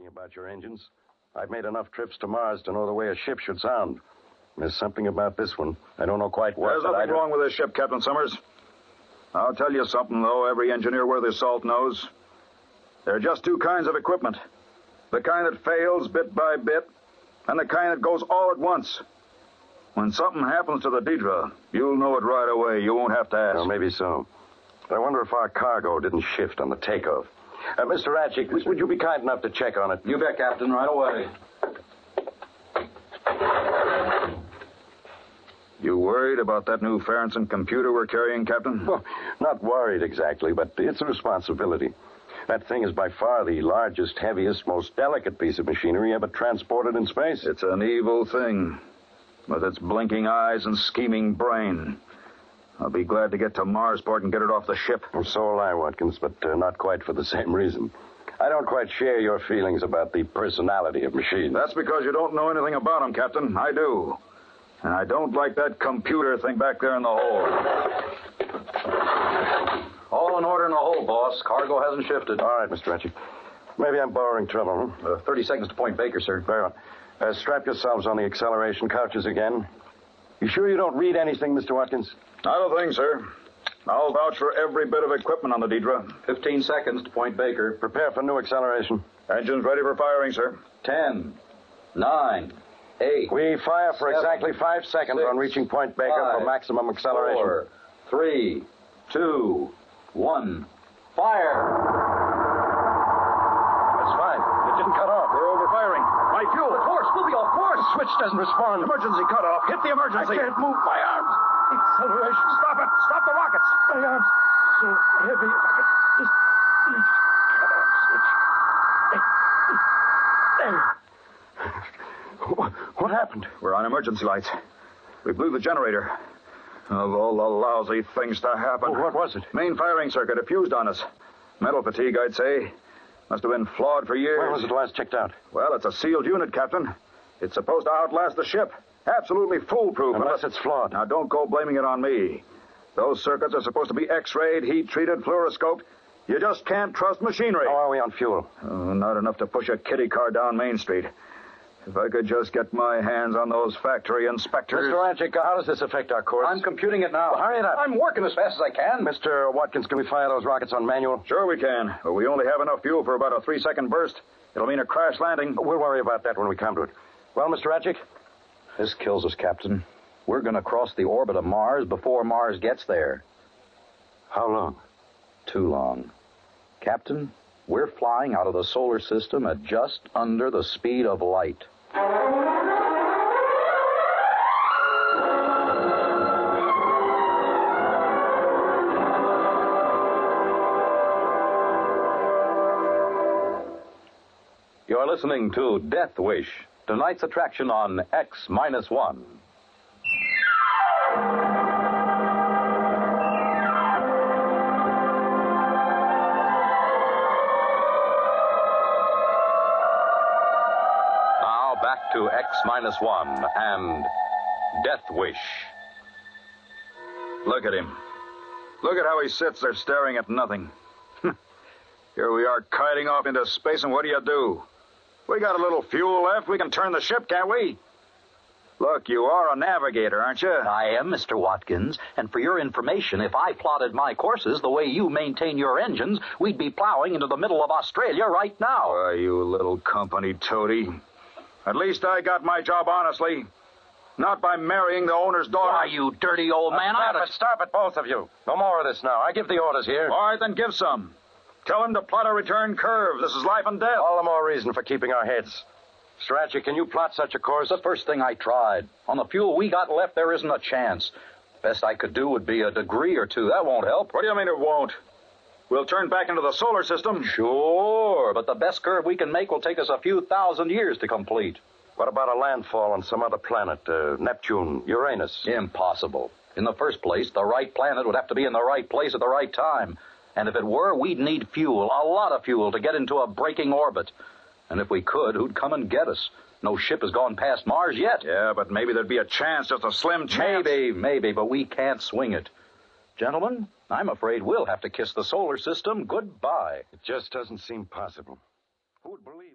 asking about your engines. I've made enough trips to Mars to know the way a ship should sound. There's something about this one. I don't know quite what. There's nothing wrong with this ship, Captain Summers. I'll tell you something, though, every engineer worth his salt knows. There are just two kinds of equipment. The kind that fails bit by bit, and the kind that goes all at once. When something happens to the Deidre, you'll know it right away. You won't have to ask. Well, maybe so. But I wonder if our cargo didn't shift on the takeoff. Mr. Ratchik, would you be kind enough to check on it? You bet, Captain, right away. You worried about that new Farrington computer we're carrying, Captain? Well, not worried exactly, but it's a responsibility. That thing is by far the largest, heaviest, most delicate piece of machinery ever transported in space. It's an evil thing, with its blinking eyes and scheming brain. I'll be glad to get to Marsport and get it off the ship. Well, so will I, Watkins, but not quite for the same reason. I don't quite share your feelings about the personality of machines. That's because you don't know anything about them, Captain. I do. And I don't like that computer thing back there in the hold. All in order in the hold, boss. Cargo hasn't shifted. All right, Mr. Ratchik. Maybe I'm borrowing trouble, huh? 30 seconds to Point Baker, sir. Very well. Strap yourselves on the acceleration couches again. You sure you don't read anything, Mr. Watkins? Not a thing, sir. I'll vouch for every bit of equipment on the Deidre. 15 seconds to Point Baker. Prepare for new acceleration. Engines ready for firing, sir. 10, 9, 8. We fire for 7, exactly 5 seconds 6, on reaching Point Baker 5, for maximum acceleration. 4, 3, 2, 1. Fire! That's fine. It didn't cut off. We're overfiring. My fuel. Of course, we'll be off course. The switch doesn't respond. Emergency cutoff. Hit the emergency. I can't move my arms. Acceleration. Stop it. Stop the rockets. My arms so heavy. If I could just reach the cutoff switch. There. What happened? We're on emergency lights. We blew the generator. Of all the lousy things to happen. What was it? Main firing circuit. It fused on us. Metal fatigue, I'd say. Must have been flawed for years. When was it last checked out? Well, it's a sealed unit, Captain. It's supposed to outlast the ship. Absolutely foolproof. Unless it's flawed. Now, don't go blaming it on me. Those circuits are supposed to be X-rayed, heat-treated, fluoroscoped. You just can't trust machinery. How are we on fuel? Oh, not enough to push a kiddie car down Main Street. If I could just get my hands on those factory inspectors. Mr. Ratchik, how does this affect our course? I'm computing it now. Well, hurry it up. I'm working as fast as I can. Mr. Watkins, can we fire those rockets on manual? Sure we can, but we only have enough fuel for about a 3-second burst. It'll mean a crash landing. We'll worry about that when we come to it. Well, Mr. Ratchik? This kills us, Captain. We're going to cross the orbit of Mars before Mars gets there. How long? Too long. Captain, we're flying out of the solar system at just under the speed of light. You're listening to Death Wish, tonight's attraction on X-1. Now back to X-1 and Death Wish. Look at him. Look at how he sits there staring at nothing. Here we are kiting off into space, and what do? We got a little fuel left. We can turn the ship, can't we? Look, you are a navigator, aren't you? I am, Mr. Watkins. And for your information, if I plotted my courses the way you maintain your engines, we'd be plowing into the middle of Australia right now. Why, you little company toady. At least I got my job honestly. Not by marrying the owner's daughter. Why, you dirty old man. Stop it, both of you. No more of this now. I give the orders here. All right, then give some. Tell him to plot a return curve. This is life and death. All the more reason for keeping our heads. Mr. Ratchik, can you plot such a course? The first thing I tried. On the fuel we got left, there isn't a chance. Best I could do would be a degree or two. That won't help. What do you mean it won't? We'll turn back into the solar system. Sure, but the best curve we can make will take us a few thousand years to complete. What about a landfall on some other planet, Neptune, Uranus? Impossible. In the first place, the right planet would have to be in the right place at the right time. And if it were, we'd need fuel, a lot of fuel, to get into a braking orbit. And if we could, who'd come and get us? No ship has gone past Mars yet. Yeah, but maybe there'd be a chance, just a slim chance. Maybe, but we can't swing it. Gentlemen, I'm afraid we'll have to kiss the solar system goodbye. It just doesn't seem possible. Who would believe...